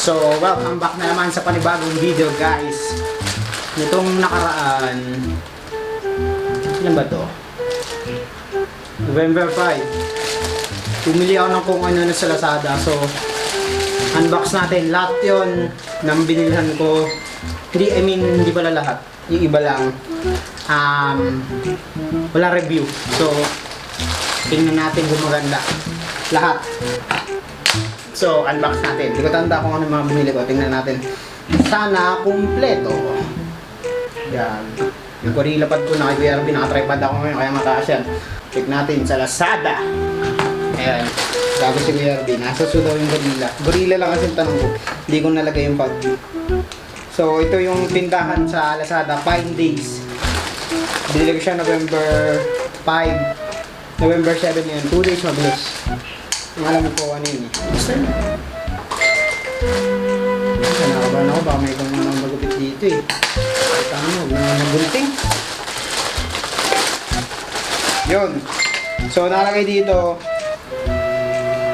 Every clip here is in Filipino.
So, welcome back na naman sa panibagong video, guys. Nitong nakaraan, ilan ba to? November 5. Pumili ako ng kung ano sa Lazada. So, unbox natin. Lahat yun ng binilhan ko. Hindi pala lahat. Yung iba lang. Wala review. So, tingnan natin kung maganda. Lahat. So, unbox natin. Hindi ko tanda kung ano mga binili ko. Tingnan natin. Sana kumpleto. Yan. Yung gorilla pad ko na kay BRB. Naka-tripod ako ngayon. Kaya mataas yan. Check natin sa Lazada. Ayan. Bago si BRB. Nasa sudaw yung gorilla. Gorilla lang kasi yung tanong ko. Hindi ko nalagay yung pad. So, ito yung tindahan sa Lazada. 5 days. Binili ko siya November 5. November 7 yun. 2 days mabilis. Ang alam ko ano yun eh. Basta yun. Nakabahan ako. Baka may kung ano magupit dito eh. Tama, huwag na nagulting. Yun. So, nakalagay dito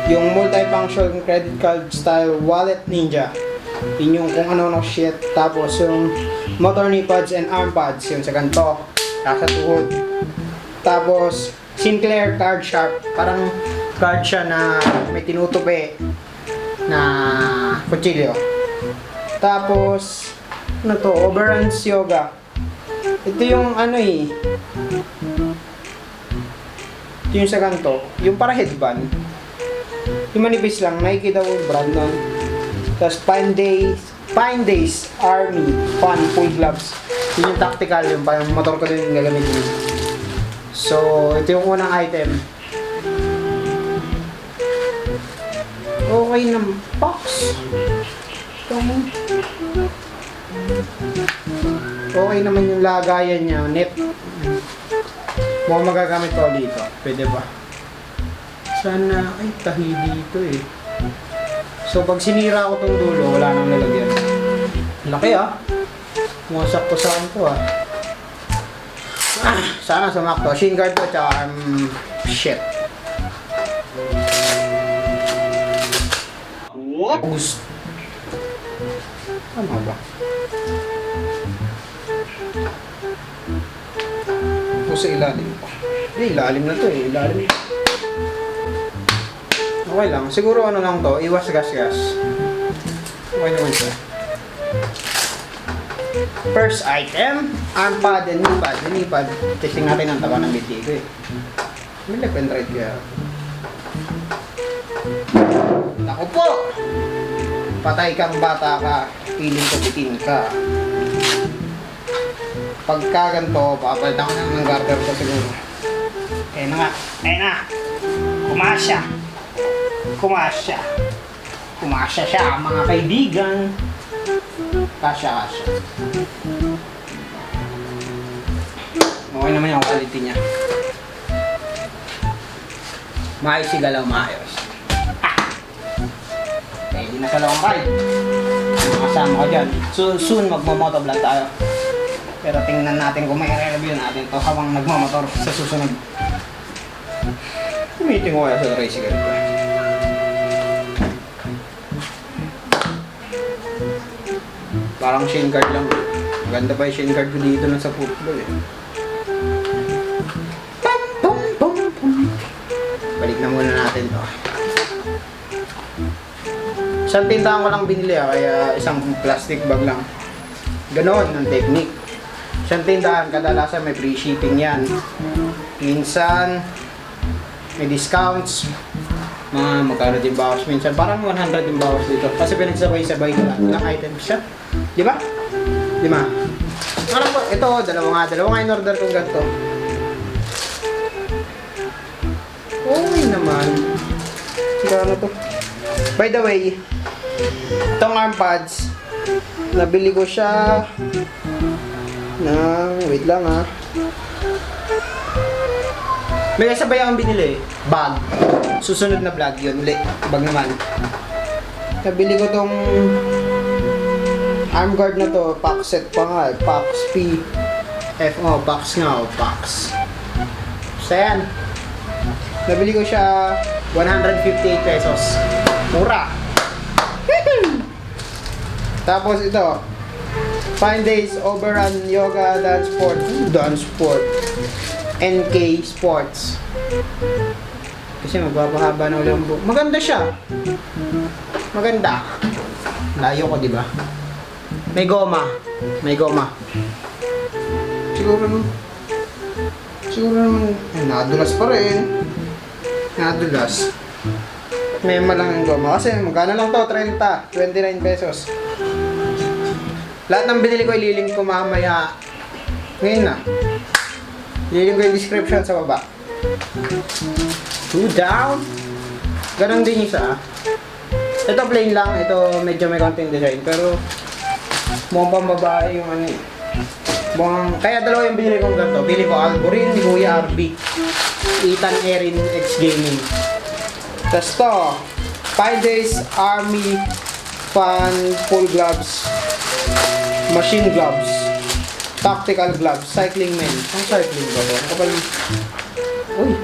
yung multifunction credit card style wallet ninja. Yun yung kung ano shit. Tapos yung motor knee pads and arm pads. Yun sa ganito. Sa tuhod. Tapos Sinclair card sharp. Parang card siya na may tinutupi na kutsilyo. Tapos ano to? Overruns yoga. Ito yung ano eh. Ito yung sa ganito. Yung para headband. Yung manipis lang. Nike daw yung brand nun. Tapos Pine Days Army Fun Full Gloves. Yun yung tactical. Yung parang motor ko din yung gagamitin. So, ito yung unang item. Okay na box. Okay naman yung lagayan niya. Net. Mukhang magagamit ko dito. Pwede ba? Sana, ay tahi dito eh. So pag sinira ko tong dulo, wala nang lalagyan. Laki ah. Muwasak ko sa ko ah. Sana sumakto. Shin guard ko tsaka shit. What? Tama ba? Ito sa ilalim pa. Ilalim na to eh. Ilalim. Okay lang. Siguro ano lang to. Iwas gas-gas. Okay naman siya. First item. Arm pad and knee pad. Yung knee pad. Testing natin ang taba ng BT ko eh. May left and right kaya. Naku po! Patay kang bata ka. Piling ko bitin ka. Pagka ganito, papalitan ko ng garter ko siguro. Eh na nga. Eh na. Kumasya. Kumasya. Kumasya siya, mga kaibigan. Kasya. Okay naman yung quality niya. Maayos si galaw, maayos. Pwede na sa long ride. Makasama ko dyan. Soon magmamotovlog tayo. Pero tingnan natin kung may review natin to habang nagmamotor sa susunod. Meeting ko kaya sa tricycle ko. Parang shin guard lang. Maganda pa yung shin guard ko dito na sa football eh. Balik na muna natin to. Isang tindahan ko lang binili kaya isang plastic bag lang. Ganon ang technique. Isang tindahan, kadalasan may free shipping yan. Minsan, may discounts. Mga magkano din bawas minsan. Parang 100 din bawas dito. Kasi pinagsabay-sabay na ilang items siya. Di ba? 5. Ano po? Ito, dalawa nga in order kong ganito. Okay naman. Siguro to. By the way, itong arm pads, nabili ko siya ng, wait lang ha. May kasabay akong binili. Bag. Susunod na vlog yun. Ulit. Bag naman. Nabili ko tong arm guard na to. Pack set pa nga. Pax P. FO. Pax nga o. Pax. So yan. Nabili ko siya 158 pesos. Mura. Tapos ito, 5 days overrun yoga dance sport. Dance sport. NK Sports. Kasi magbabahaba na ulit ang buhok. Maganda siya. Maganda. Layo ko, di ba? May goma. May goma. Siguro naman, nadulas pa rin. Nadulas. May malang goma. Kasi magkano lang to? 29 pesos. Lahat ng binili ko, ililink ko mamaya. Ngayon na. Ililink ko yung description sa baba. 2 down. Ganon din isa. Ito plain lang. Ito medyo may konting design. Pero mukhang pambabae yung ano. Kaya dalawa yung binili kong ganito. Bili ko Algorin, ni Kuya RB. Ethan Erin X Gaming. Tapos to, 5 days Army Fan Full Gloves, Machine Gloves, Tactical Gloves, Cycling Men. Ang cycling ba to? Kapal. Uy.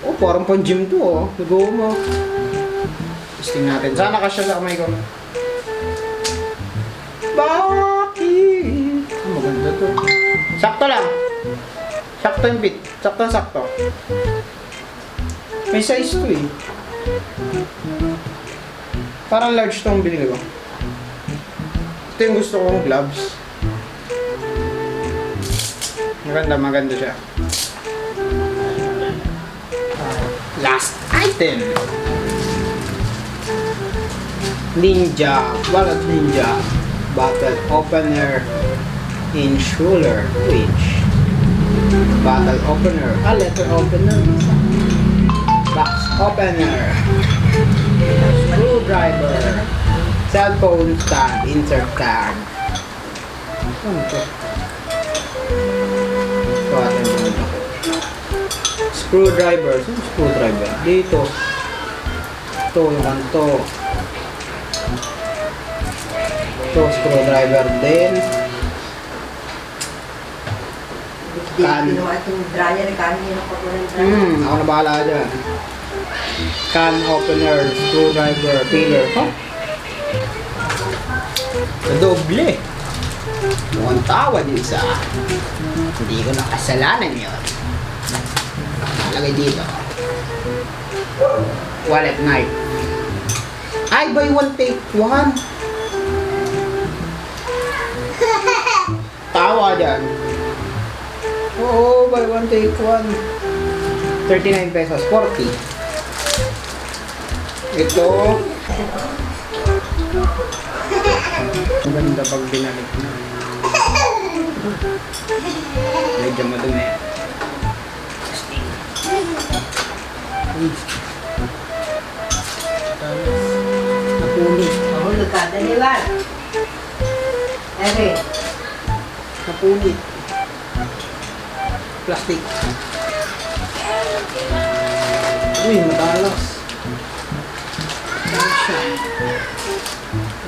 Oh, parang pang gym to oh. Nag-go mo. Testing natin. Sana kasya sa kamay ko. Bakit? Oh, maganda to. Sakto lang. Sakto yung fit. Sakto. May size to eh. Parang large tong binili ko. Ito yung gusto kong gloves. Maganda siya. Last item. Ninja. Wallet Ninja. Bottle opener. Insurer. Which? Bottle opener. Letter opener. Box opener. Screwdriver. Cellphone stand. Insert card. Ano ito? Screwdriver. Saan screwdriver? Dito. Ito yung kanto. Ito screwdriver din. Can. Ako na bahala dyan. Can opener, screwdriver, peeler. Huh? Doble. Mukhang tawa din isa. Hindi ko nakasalanan yun. Nalagay dito. Wallet knife. Ay, buy one take one. Tawa dyan. Oo, buy one take one. 39 pesos, 40. Ito. Ang ganda pag binalik na. Medyo madumi. Napunit. Mahulog ka, daliwan. Ere. Napunit. Plastic. Uy, matalas. Matalas siya.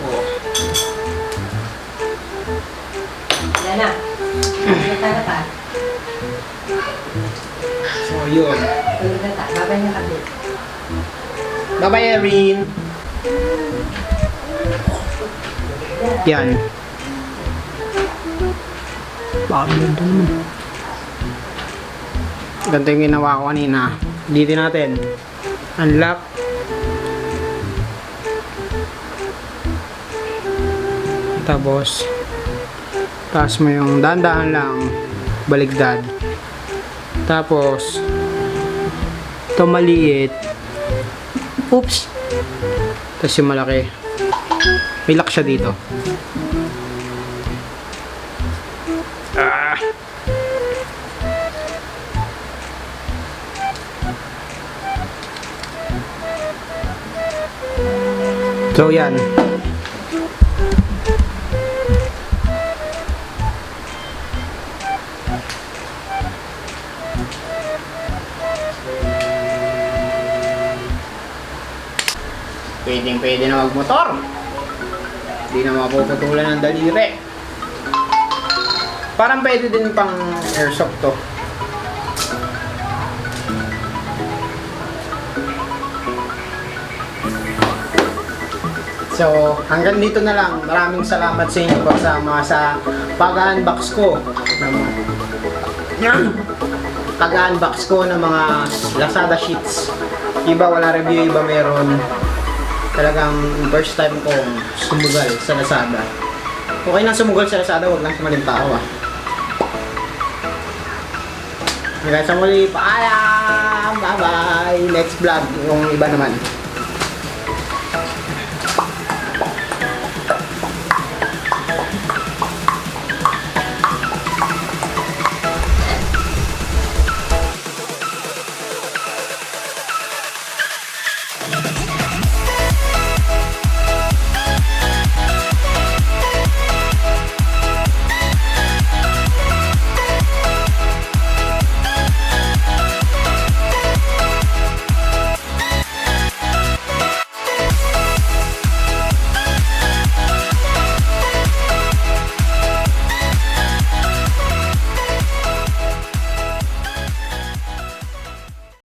Oh. Yan na. Nagtara ka. So, yun. Tulog na ka. Babay na kami. Bye-bye, Erin. Yan. Bakit yun ito naman? Ganito yung ginawa ko kanina. Dito natin. Unlock. Tapos taas mo yung dahan-dahan lang. Baligtad. Tapos ito maliit. Oops. Tapos yung malaki. May lock siya dito. So yan. Pwede na magmotor. Hindi na mapuputulan ng daliri. Parang pwede din pang airsoft to. So, hanggang dito na lang. Maraming salamat sa inyo pagsama sa pag-unbox ko pag-unbox ko ng mga Lazada sheets. Iba wala review, iba meron. Talagang first time ko sumugal sa Lazada. Okay lang sumugal sa Lazada, huwag lang sa maling tao Hanggang sa muli, paalam! Bye-bye! Next vlog, yung iba naman.